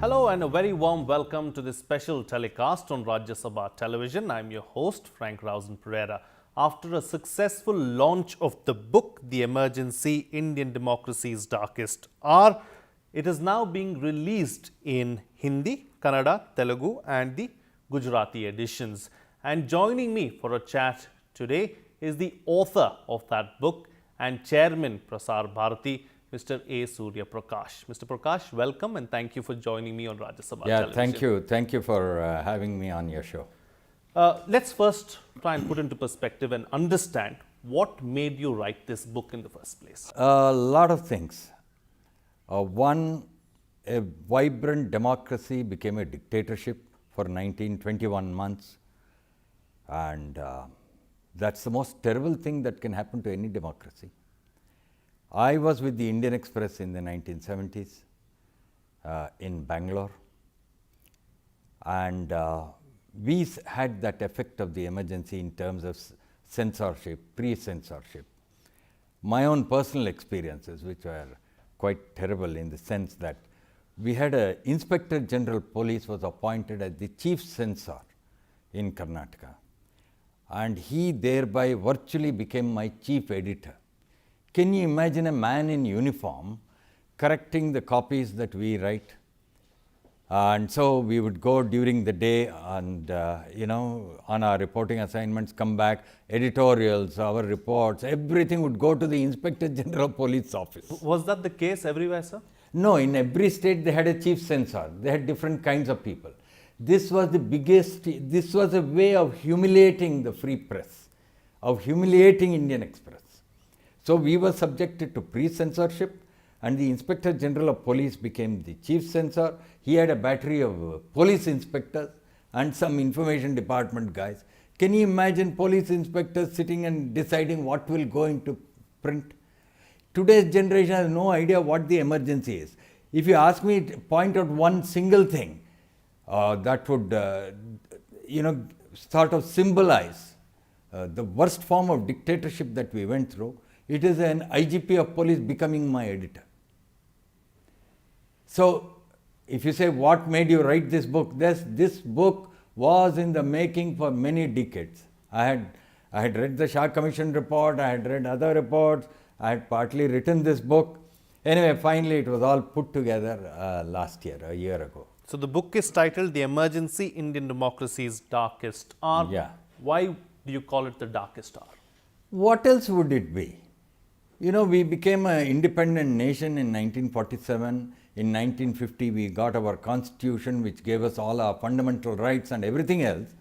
Hello and a very warm welcome to this special telecast on Rajya Sabha television. I'm your host Frank Rausen Pereira. After a successful launch of the book, The Emergency, Indian Democracy's Darkest Hour, it is now being released in Hindi, Kannada, Telugu and the Gujarati editions. And joining me for a chat today is the author of that book and Chairman Prasar Bharati, Mr. A.Surya Prakash. Mr. Prakash, welcome and thank you for joining me on Rajya Sabha television. Thank you. Thank you for having me on your show. Let's first try and put into perspective and understand what made you write this book in the first place. A lot of things. One, a vibrant democracy became a dictatorship for 21 months. And that's the most terrible thing that can happen to any democracy. I was with the Indian Express in the 1970s in Bangalore, and we had that effect of the emergency in terms of censorship, pre-censorship. My own personal experiences, which were quite terrible in the sense that we had an Inspector General Police was appointed as the chief censor in Karnataka, and he thereby virtually became my chief editor. Can you imagine a man in uniform correcting the copies that we write? And so we would go during the day and, on our reporting assignments, come back, editorials, our reports, everything would go to the Inspector General Police office. Was that the case everywhere, sir? No, in every state they had a chief censor. They had different kinds of people. This was the biggest, this was a way of humiliating the free press, of humiliating Indian Express. So we were subjected to pre-censorship, and the Inspector General of Police became the chief censor. He had a battery of police inspectors and some information department guys. Can you imagine police inspectors sitting and deciding what will go into print? Today's generation has no idea what the emergency is. If you ask me to point out one single thing that would sort of symbolize the worst form of dictatorship that we went through, it is an IGP of police becoming my editor. So, if you say what made you write this book, this book was in the making for many decades. I had read the Shah Commission report, I had read other reports, I had partly written this book. Anyway, finally it was all put together last year, a year ago. So the book is titled The Emergency, Indian Democracy's Darkest Hour. Yeah. Why do you call it the darkest hour? What else would it be? You know, we became an independent nation in 1947. In 1950, we got our constitution, which gave us all our fundamental rights and everything else.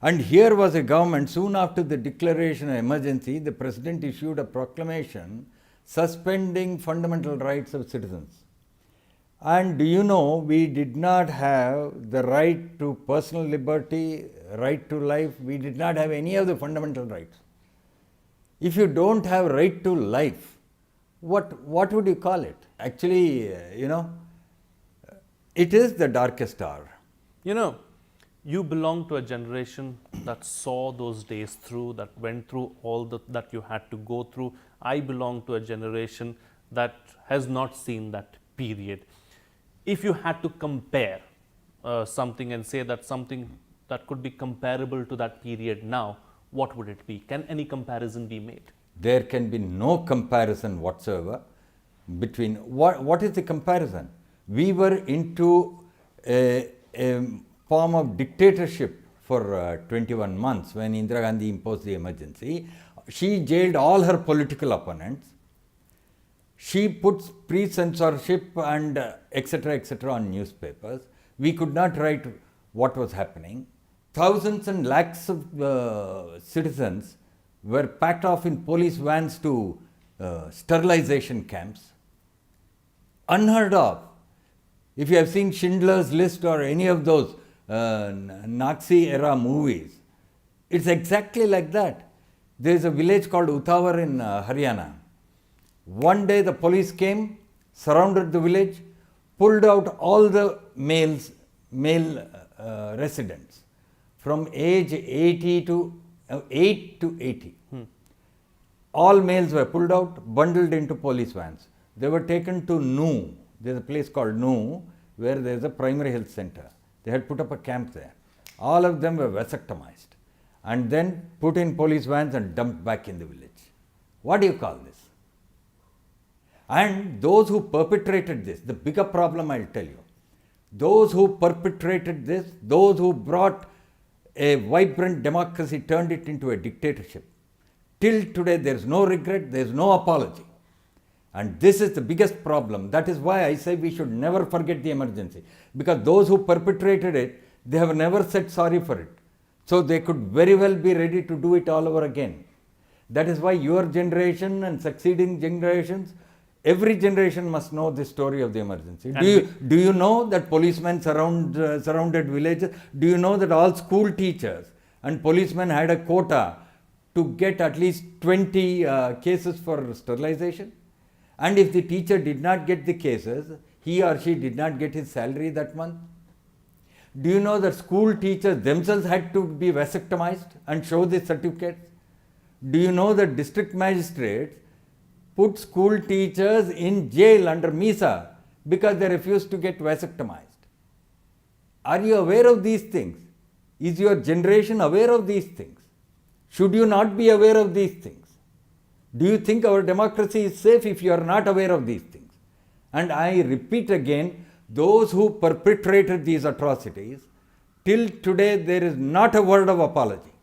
And here was a government, soon after the declaration of emergency, the president issued a proclamation suspending fundamental rights of citizens. And do you know, we did not have the right to personal liberty, right to life. We did not have any of the fundamental rights. If you don't have right to life, what would you call it? Actually, it is the darkest hour. You know, you belong to a generation that saw those days through, that went through all that you had to go through. I belong to a generation that has not seen that period. If you had to compare something and say that something that could be comparable to that period now, what would it be? Can any comparison be made? There can be no comparison whatsoever between, what is the comparison? We were into a form of dictatorship for 21 months when Indira Gandhi imposed the emergency. She jailed all her political opponents. She puts pre-censorship and etc. on newspapers. We could not write what was happening. Thousands and lakhs of citizens were packed off in police vans to sterilization camps. Unheard of. If you have seen Schindler's List or any of those Nazi era movies, it's exactly like that. There is a village called Utawar in Haryana. One day the police came, surrounded the village, pulled out all the male residents from age 8 to 80. All males were pulled out, bundled into police vans. They were taken to Noo. There's a place called Noo where there is a primary health center. They had put up a camp there. All of them were vasectomized and then put in police vans and dumped back in the village. What do you call this? And those who perpetrated this, the bigger problem I'll tell you, those who perpetrated this, those who brought a vibrant democracy, turned it into a dictatorship. Till today there is no regret, there is no apology. And this is the biggest problem. That is why I say we should never forget the emergency. Because those who perpetrated it, they have never said sorry for it. So they could very well be ready to do it all over again. That is why your generation and succeeding generations, every generation must know the story of the emergency. Do you know that policemen surrounded villages? Do you know that all school teachers and policemen had a quota to get at least 20 cases for sterilization? And if the teacher did not get the cases, he or she did not get his salary that month. Do you know that school teachers themselves had to be vasectomized and show the certificates? Do you know that district magistrates put school teachers in jail under MISA because they refused to get vasectomized? Are you aware of these things? Is your generation aware of these things? Should you not be aware of these things? Do you think our democracy is safe if you are not aware of these things? And I repeat again, those who perpetrated these atrocities, till today there is not a word of apology.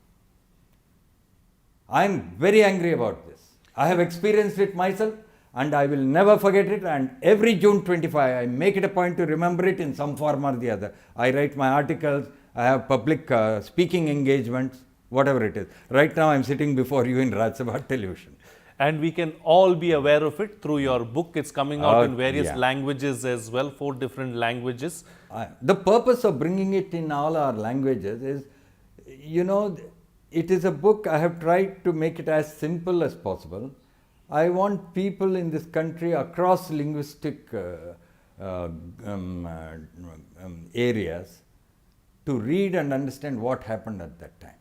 I am very angry about this. I have experienced it myself and I will never forget it, and every June 25 I make it a point to remember it in some form or the other. I write my articles, I have public speaking engagements, whatever it is. Right now I am sitting before you in Rajya Sabha television. And we can all be aware of it through your book. It's coming out in various languages as well, 4 different languages. The purpose of bringing it in all our languages is, you know, it is a book, I have tried to make it as simple as possible. I want people in this country across linguistic areas to read and understand what happened at that time.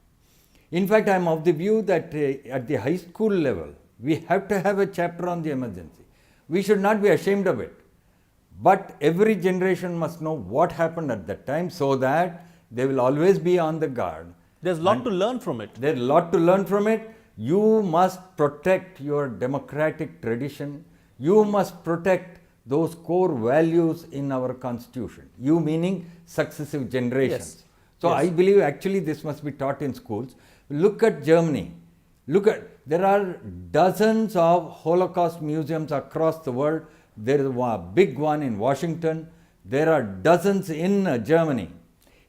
In fact, I am of the view that at the high school level, we have to have a chapter on the emergency. We should not be ashamed of it. But every generation must know what happened at that time so that they will always be on the guard. There's a lot to learn from it. There's a lot to learn from it. You must protect your democratic tradition. You must protect those core values in our constitution. You meaning successive generations. Yes. So Yes. I believe actually this must be taught in schools. Look at Germany. There are dozens of Holocaust museums across the world. There is a big one in Washington. There are dozens in Germany.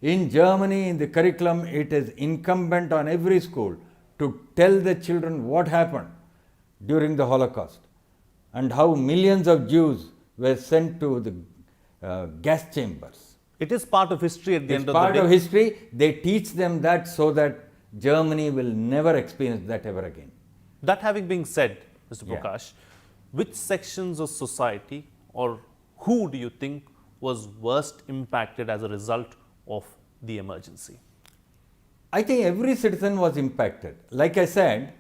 In Germany, in the curriculum, it is incumbent on every school to tell the children what happened during the Holocaust and how millions of Jews were sent to the gas chambers. It is part of history at the end of the day. It's part of history. They teach them that so that Germany will never experience that ever again. That having been said, Mr. Prakash, which sections of society or who do you think was worst impacted as a result of the emergency? I think every citizen was impacted. Like I said,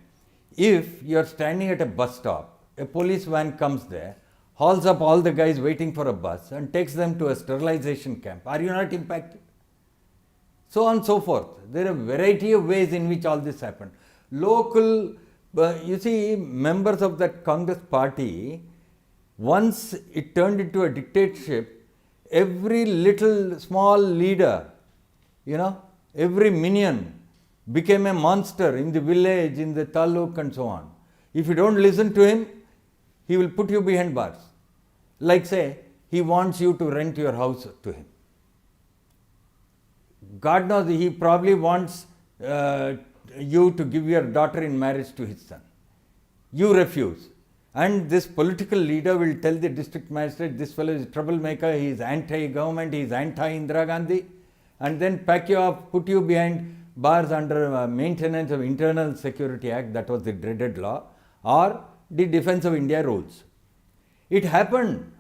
if you are standing at a bus stop, a police van comes there, hauls up all the guys waiting for a bus and takes them to a sterilization camp, are you not impacted? So on and so forth. There are a variety of ways in which all this happened. Local, you see, members of that Congress party, once it turned into a dictatorship, every little small leader, you know, every minion became a monster in the village, in the taluk and so on. If you don't listen to him, he will put you behind bars. Like say, he wants you to rent your house to him. God knows, he probably wants you to give your daughter in marriage to his son. You refuse. And this political leader will tell the district magistrate, this fellow is a troublemaker, he is anti-government, he is anti-Indira Gandhi, and then pack you off, put you behind bars under Maintenance of Internal Security Act, that was the dreaded law, or the Defence of India rules. It happened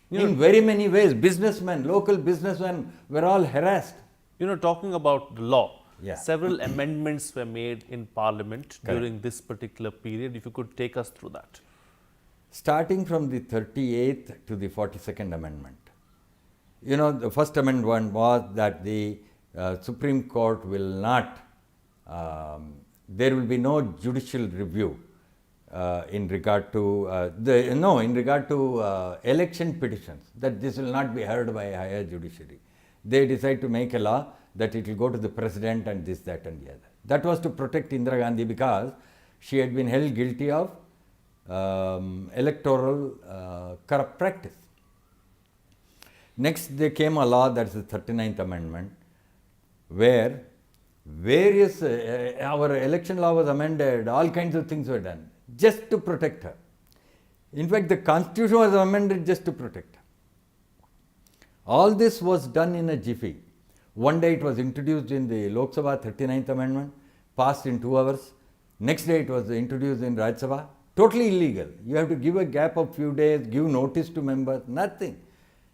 in very many ways. Businessmen, local businessmen were all harassed. Talking about the law, Yeah. several amendments were made in Parliament during this particular period. If you could take us through that. Starting from the 38th to the 42nd Amendment. the First Amendment was that the Supreme Court will not, there will be no judicial review in regard to election petitions, that this will not be heard by a higher judiciary. They decide to make a law that it will go to the president and this, that and the other. That was to protect Indira Gandhi because she had been held guilty of electoral corrupt practice. Next, there came a law, that is the 39th Amendment, where various, our election law was amended, all kinds of things were done, just to protect her. In fact, the Constitution was amended just to protect her. All this was done in a jiffy. One day it was introduced in the Lok Sabha, 39th Amendment, passed in 2 hours. Next day it was introduced in Rajya Sabha. Totally illegal. You have to give a gap of few days, give notice to members, nothing.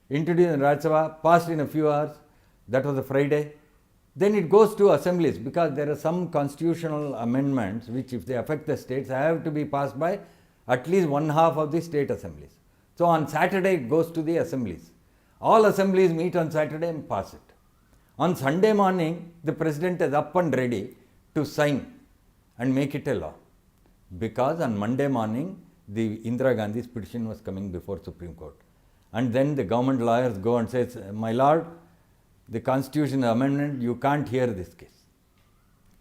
Introduced in Rajya Sabha, passed in a few hours. That was a Friday. Then it goes to assemblies because there are some constitutional amendments which, if they affect the states, have to be passed by at least 1/2 of the state assemblies. So on Saturday it goes to the assemblies. All assemblies meet on Saturday and pass it. On Sunday morning, the president is up and ready to sign and make it a law. Because on Monday morning, the Indira Gandhi's petition was coming before Supreme Court. And then the government lawyers go and say, my lord, the Constitution amendment, you can't hear this case.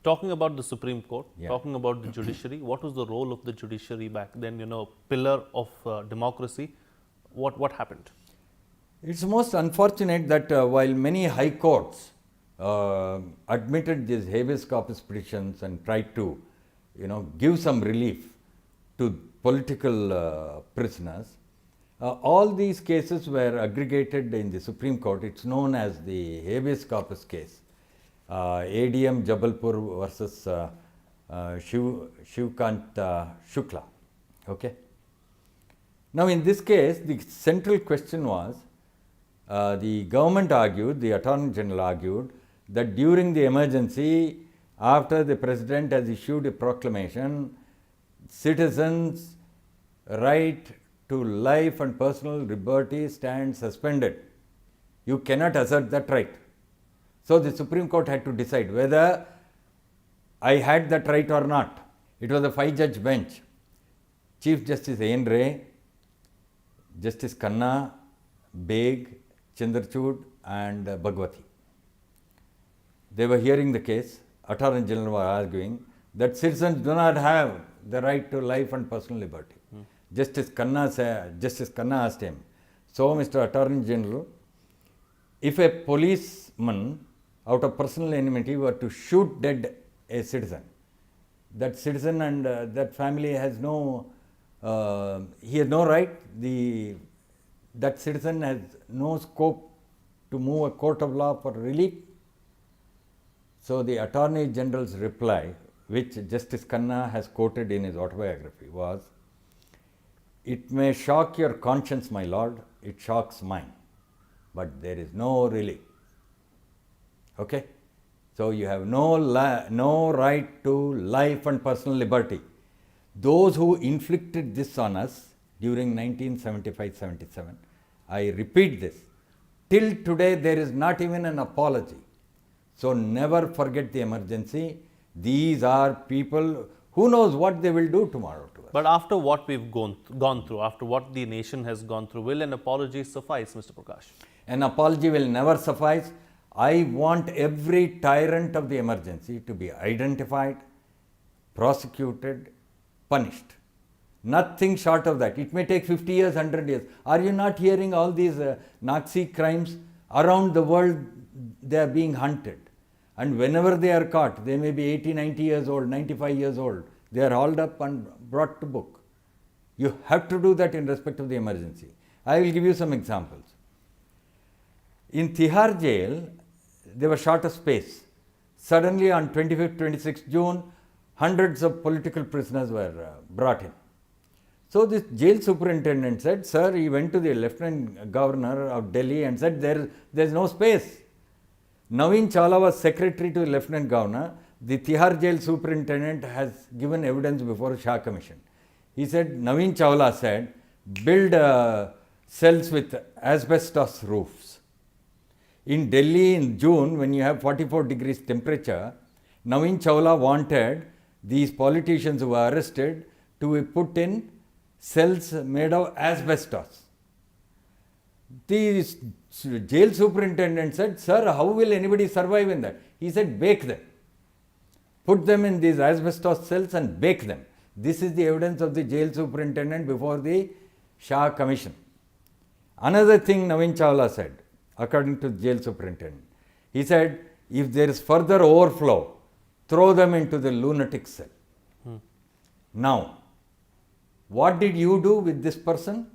Talking about the Supreme Court, Yeah. talking about the judiciary, what was the role of the judiciary back then, pillar of democracy? What happened? It's most unfortunate that while many high courts admitted these habeas corpus petitions and tried to, give some relief to political prisoners, all these cases were aggregated in the Supreme Court. It's known as the habeas corpus case, ADM Jabalpur versus Shivkant Shukla. Okay. Now, in this case, the central question was, the government argued, the Attorney General argued, that during the emergency, after the President has issued a proclamation, citizens' right to life and personal liberty stands suspended. You cannot assert that right. So the Supreme Court had to decide whether I had that right or not. It was a 5-judge bench. Chief Justice A.N. Ray, Justice Khanna, Beg, Chandrachud and Bhagwati. They were hearing the case. Attorney General was arguing that citizens do not have the right to life and personal liberty. Justice Khanna asked him, so Mr. Attorney General, if a policeman out of personal enmity were to shoot dead a citizen, that citizen and that family has no, he has no right, that citizen has no scope to move a court of law for relief. So the Attorney General's reply, which Justice Khanna has quoted in his autobiography, was, it may shock your conscience, my lord, it shocks mine, but there is no relief. Okay? So you have no right to life and personal liberty. Those who inflicted this on us during 1975-77, I repeat this, till today there is not even an apology. So never forget the emergency. These are people, who knows what they will do tomorrow to us. But after what we've gone through, after what the nation has gone through, will an apology suffice, Mr. Prakash? An apology will never suffice. I want every tyrant of the emergency to be identified, prosecuted, punished. Nothing short of that. It may take 50 years, 100 years. Are you not hearing all these Nazi crimes around the world? They are being hunted. And whenever they are caught, they may be 80, 90 years old, 95 years old. They are hauled up and brought to book. You have to do that in respect of the emergency. I will give you some examples. In Tihar jail, they were short of space. Suddenly on 25th, 26th June, hundreds of political prisoners were brought in. So this jail superintendent said, sir, he went to the Lieutenant Governor of Delhi and said, there is no space. Naveen Chawla was secretary to the Lieutenant Governor. The Tihar jail superintendent has given evidence before Shah Commission. He said, Naveen Chawla said, build cells with asbestos roofs. In Delhi in June, when you have 44 degrees temperature, Navin Chawla wanted these politicians who were arrested to be put in cells made of asbestos. The jail superintendent said, "Sir, how will anybody survive in that?" He said, "Bake them. Put them in these asbestos cells and bake them." This is the evidence of the jail superintendent before the Shah Commission. Another thing Navin Chawla said, according to the jail superintendent, he said, if there is further overflow, throw them into the lunatic cell. Now, what did you do with this person?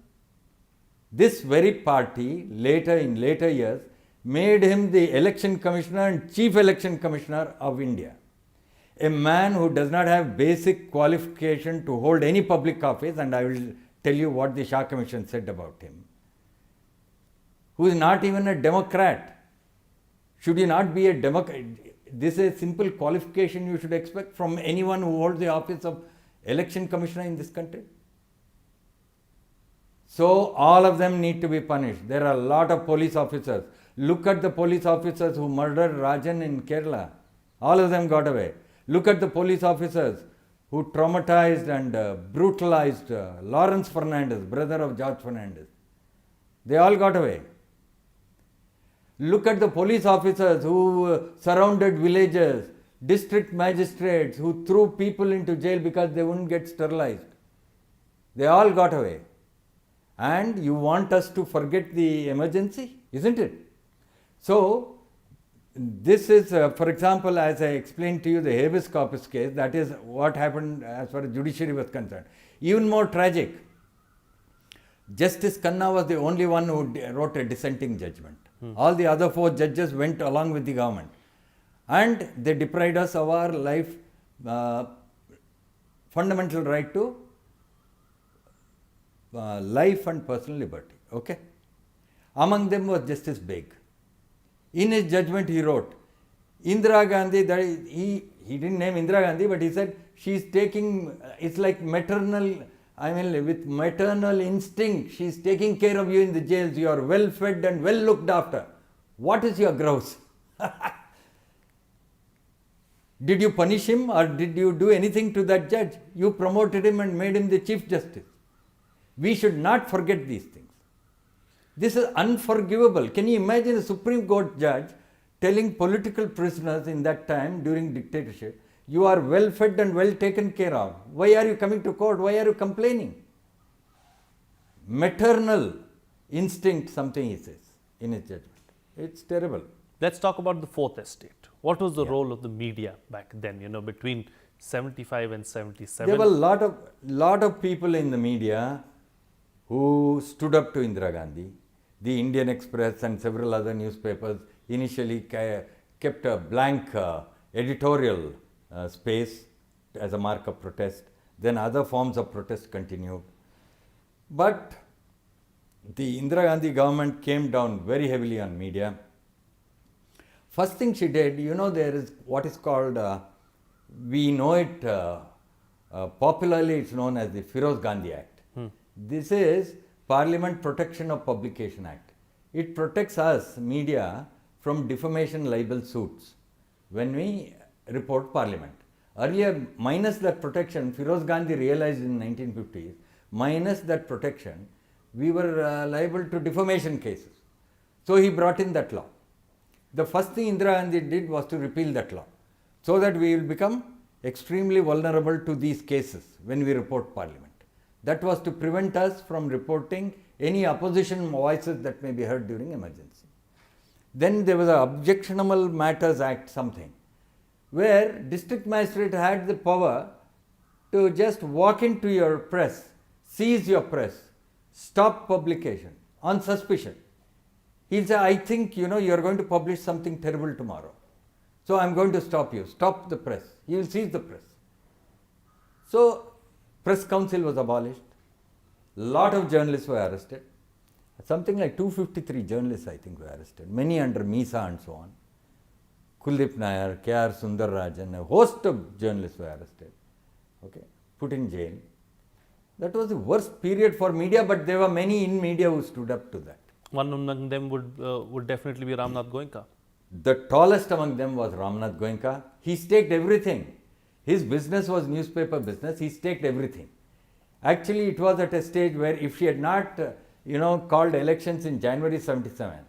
This very party, in later years, made him the election commissioner and chief election commissioner of India. A man who does not have basic qualification to hold any public office, and I will tell you what the Shah Commission said about him, who is not even a Democrat. Should he not be a Democrat? This is a simple qualification you should expect from anyone who holds the office of election commissioner in this country. So all of them need to be punished. There are a lot of police officers. Look at the police officers who murdered Rajan in Kerala. All of them got away. Look at the police officers who traumatized and brutalized Lawrence Fernandez, brother of George Fernandez. They all got away. Look at the police officers who surrounded villages, district magistrates who threw people into jail because they wouldn't get sterilized. They all got away. And you want us to forget the emergency, isn't it? So, this is, for example, as I explained to you, the habeas corpus case, that is what happened as far as judiciary was concerned. Even more tragic, Justice Khanna was the only one who wrote a dissenting judgment. All the other 4 judges went along with the government. And they deprived us of our life, fundamental right to life and personal liberty. Okay? Among them was Justice Beg. In his judgment, he wrote, Indira Gandhi, he didn't name Indira Gandhi, but he said, she's taking, it's like maternal, with maternal instinct, she's taking care of you in the jails, you are well fed and well looked after. What is your grouse? Did you punish him or did you do anything to that judge? You promoted him and made him the Chief Justice. We should not forget these things. This is unforgivable. Can you imagine a Supreme Court judge telling political prisoners in that time during dictatorship, you are well fed and well taken care of. Why are you coming to court? Why are you complaining? Maternal instinct, something he says in his judgment. It's terrible. Let's talk about the fourth estate. What was the role of the media back then, between 75 and 77? There were a lot of people in the media who stood up to Indira Gandhi. The Indian Express and several other newspapers initially kept a blank editorial space as a mark of protest. Then other forms of protest continued. But the Indira Gandhi government came down very heavily on media. First thing she did, there is what is called, we know it, popularly it's known as the Firoz Gandhi Act. This is Parliament Protection of Publication Act. It protects us, media, from defamation libel suits when we report Parliament. Earlier, minus that protection, Firoz Gandhi realized in 1950s, minus that protection, we were liable to defamation cases. So he brought in that law. The first thing Indira Gandhi did was to repeal that law, so that we will become extremely vulnerable to these cases when we report Parliament. That was to prevent us from reporting any opposition voices that may be heard during emergency. Then there was an Objectionable Matters Act something, where district magistrate had the power to just walk into your press, seize your press, stop publication on suspicion. He'll say, I think you are going to publish something terrible tomorrow. So I'm going to stop you. Stop the press. He will seize the press. So press council was abolished. Lot of journalists were arrested. Something like 253 journalists, I think, were arrested. Many under Misa and so on. Kuldeep Nair, K.R. Sundararajan, a host of journalists were arrested. Okay, put in jail. That was the worst period for media, but there were many in media who stood up to that. One among them would definitely be Ramnath Goenka. The tallest among them was Ramnath Goenka. He staked everything. His business was newspaper business. He staked everything. Actually, it was at a stage where if she had not, called elections in January 77,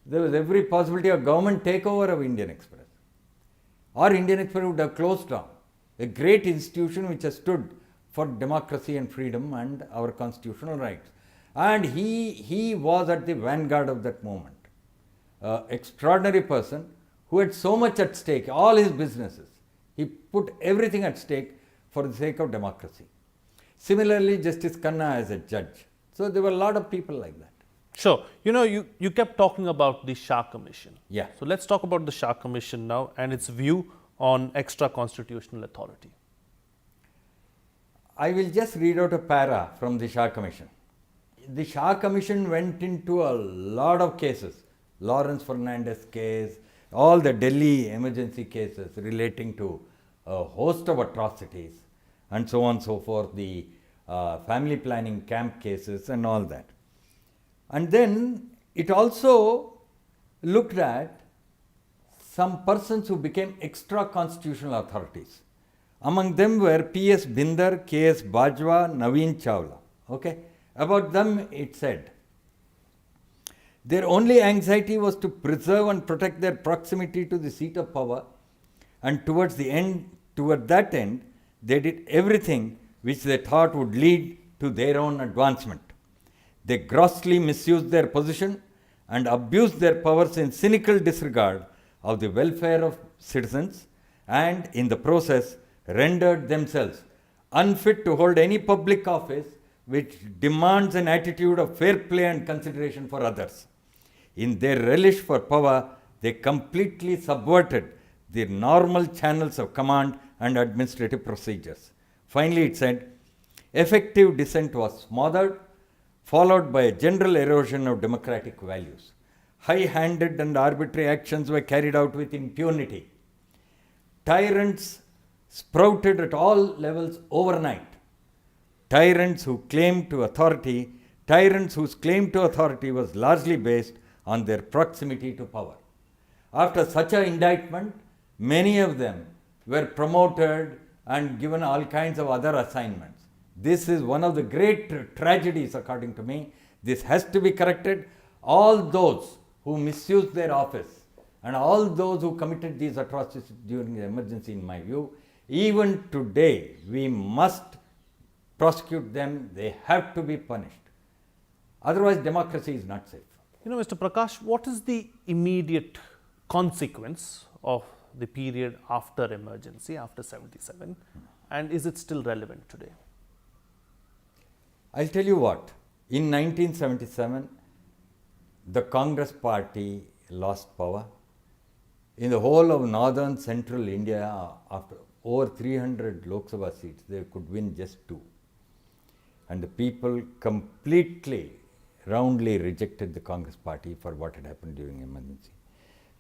there was every possibility of government takeover of Indian Express. Or Indian Express would have closed down. A great institution which has stood for democracy and freedom and our constitutional rights. And he was at the vanguard of that moment. Extraordinary person who had so much at stake, all his businesses. He put everything at stake for the sake of democracy. Similarly, Justice Khanna as a judge. So there were a lot of people like that. Sure. You kept talking about the Shah Commission. Yeah. So let's talk about the Shah Commission now and its view on extra constitutional authority. I will just read out a para from the Shah Commission. The Shah Commission went into a lot of cases. Lawrence Fernandez case, all the Delhi emergency cases relating to a host of atrocities and so on and so forth, the family planning camp cases and all that. And then it also looked at some persons who became extra constitutional authorities. Among them were P.S. Bindar, K.S. Bajwa, Naveen Chawla. Okay? About them it said, their only anxiety was to preserve and protect their proximity to the seat of power, and toward that end, they did everything which they thought would lead to their own advancement. They grossly misused their position and abused their powers in cynical disregard of the welfare of citizens, and in the process rendered themselves unfit to hold any public office which demands an attitude of fair play and consideration for others. In their relish for power, they completely subverted the normal channels of command and administrative procedures. Finally, it said, effective dissent was smothered, followed by a general erosion of democratic values. High-handed and arbitrary actions were carried out with impunity. Tyrants sprouted at all levels overnight. Tyrants whose claim to authority was largely based on their proximity to power. After such an indictment, many of them were promoted and given all kinds of other assignments. This is one of the great tragedies, according to me. This has to be corrected. All those who misused their office and all those who committed these atrocities during the emergency, in my view, even today, we must prosecute them. They have to be punished. Otherwise, democracy is not safe. Mr. Prakash, what is the immediate consequence of the period after emergency, after 77, and is it still relevant today? I'll tell you what, in 1977, the Congress party lost power. In the whole of northern central India, after over 300 Lok Sabha seats, they could win just 2. And the people completely, roundly rejected the Congress party for what had happened during emergency.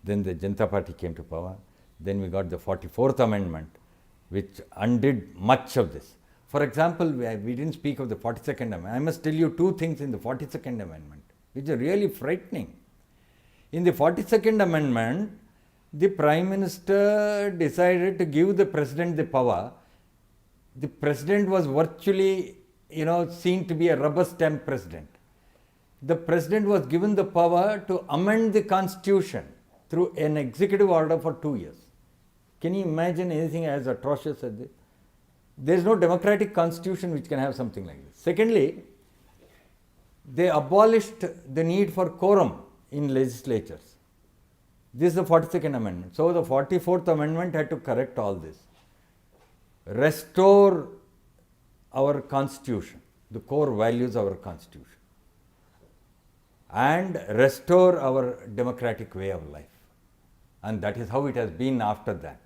Then the Janata Party came to power. Then we got the 44th Amendment, which undid much of this. For example, we didn't speak of the 42nd Amendment. I must tell you 2 things in the 42nd Amendment, which are really frightening. In the 42nd Amendment, the Prime Minister decided to give the President the power. The President was virtually, seen to be a rubber stamp President. The President was given the power to amend the Constitution through an executive order for 2 years. Can you imagine anything as atrocious as this? There is no democratic constitution which can have something like this. Secondly, they abolished the need for quorum in legislatures. This is the 42nd Amendment. So the 44th Amendment had to correct all this. Restore our constitution, the core values of our constitution, and restore our democratic way of life. And that is how it has been after that.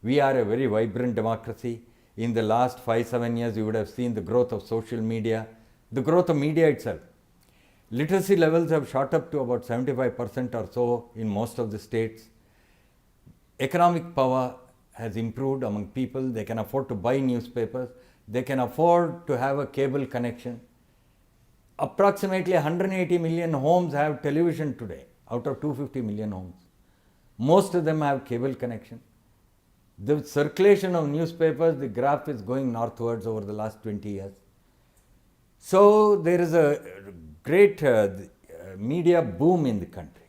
We are a very vibrant democracy. In the last 5-7 years, you would have seen the growth of social media, the growth of media itself. Literacy levels have shot up to about 75% or so in most of the states. Economic power has improved among people. They can afford to buy newspapers. They can afford to have a cable connection. approximately 180 million homes have television today out of 250 million homes. Most of them have cable connection. The circulation of newspapers, the graph is going northwards over the last 20 years. So there is a great media boom in the country,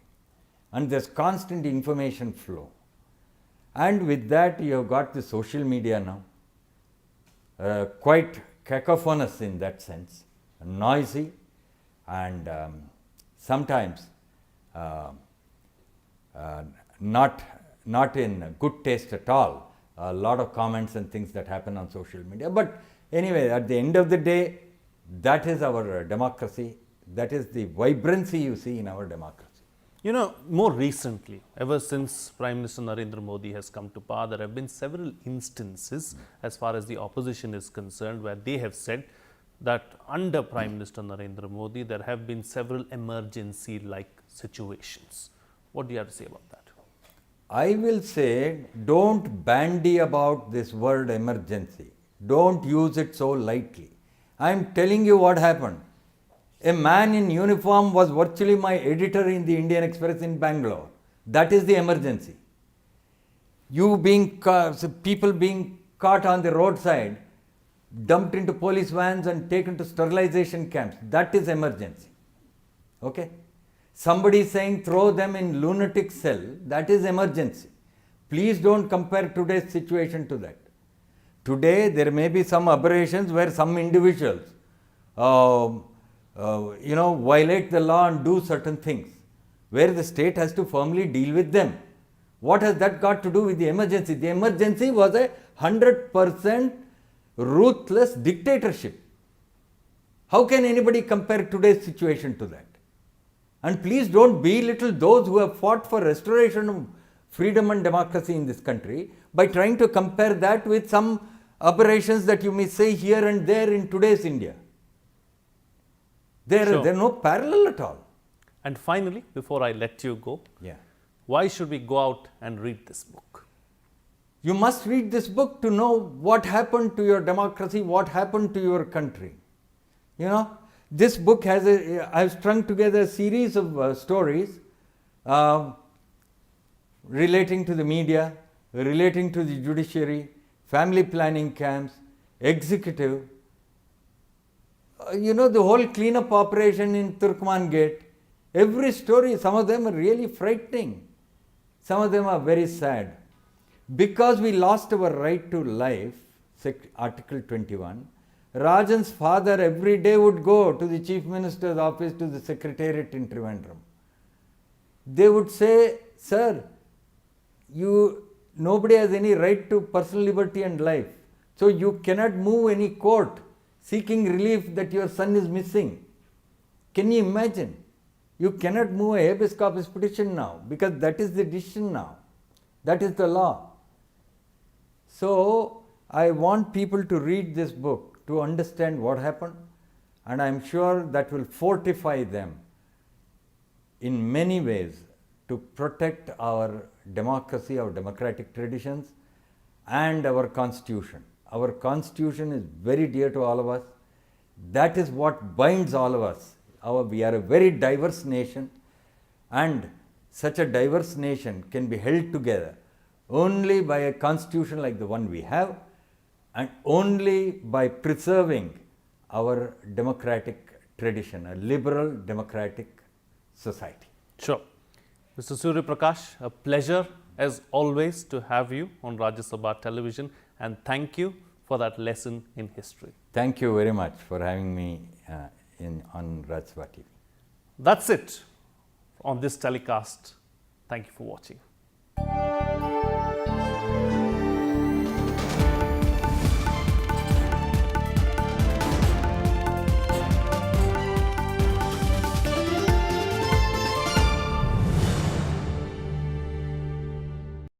and there's constant information flow. And with that, you have got the social media now, quite cacophonous in that sense, noisy, and sometimes not in good taste at all. A lot of comments and things that happen on social media. But anyway, at the end of the day, that is our democracy. That is the vibrancy you see in our democracy. You know, more recently, ever since Prime Minister Narendra Modi has come to power, there have been several instances as far as the opposition is concerned where they have said that under Prime Minister Narendra Modi, there have been several emergency-like situations. What do you have to say about that? I will say, don't bandy about this word emergency. Don't use it so lightly. I am telling you what happened. A man in uniform was virtually my editor in the Indian Express in Bangalore. That is the emergency. People being caught on the roadside, dumped into police vans and taken to sterilization camps. That is emergency. Okay? Somebody saying throw them in lunatic cell, that is emergency. Please don't compare today's situation to that. Today there may be some aberrations where some individuals violate the law and do certain things, where the state has to firmly deal with them. What has that got to do with the emergency? The emergency was a 100% ruthless dictatorship. How can anybody compare today's situation to that? And please don't belittle those who have fought for restoration of freedom and democracy in this country by trying to compare that with some aberrations that you may say here and there in today's India. There are no parallel at all. And finally, before I let you go, why should we go out and read this book? You must read this book to know what happened to your democracy, what happened to your country. You know, this book has I've strung together a series of stories relating to the media, relating to the judiciary, family planning camps, executive. The whole cleanup operation in Turkman Gate. Every story, some of them are really frightening. Some of them are very sad. Because we lost our right to life, Article 21, Rajan's father every day would go to the Chief Minister's office, to the Secretariat in Trivandrum. They would say, sir, nobody has any right to personal liberty and life. So you cannot move any court seeking relief that your son is missing. Can you imagine? You cannot move a habeas corpus petition now, because that is the decision now. That is the law. So I want people to read this book to understand what happened, and I am sure that will fortify them in many ways to protect our democracy, our democratic traditions, and our constitution. Our constitution is very dear to all of us. That is what binds all of us. We are a very diverse nation, and such a diverse nation can be held together only by a constitution like the one we have, and only by preserving our democratic tradition, a liberal democratic society. Sure. Mr. Surya Prakash, a pleasure as always to have you on Rajya Sabha television, and thank you for that lesson in history. Thank you very much for having me on Rajya Sabha TV. That's it on this telecast. Thank you for watching.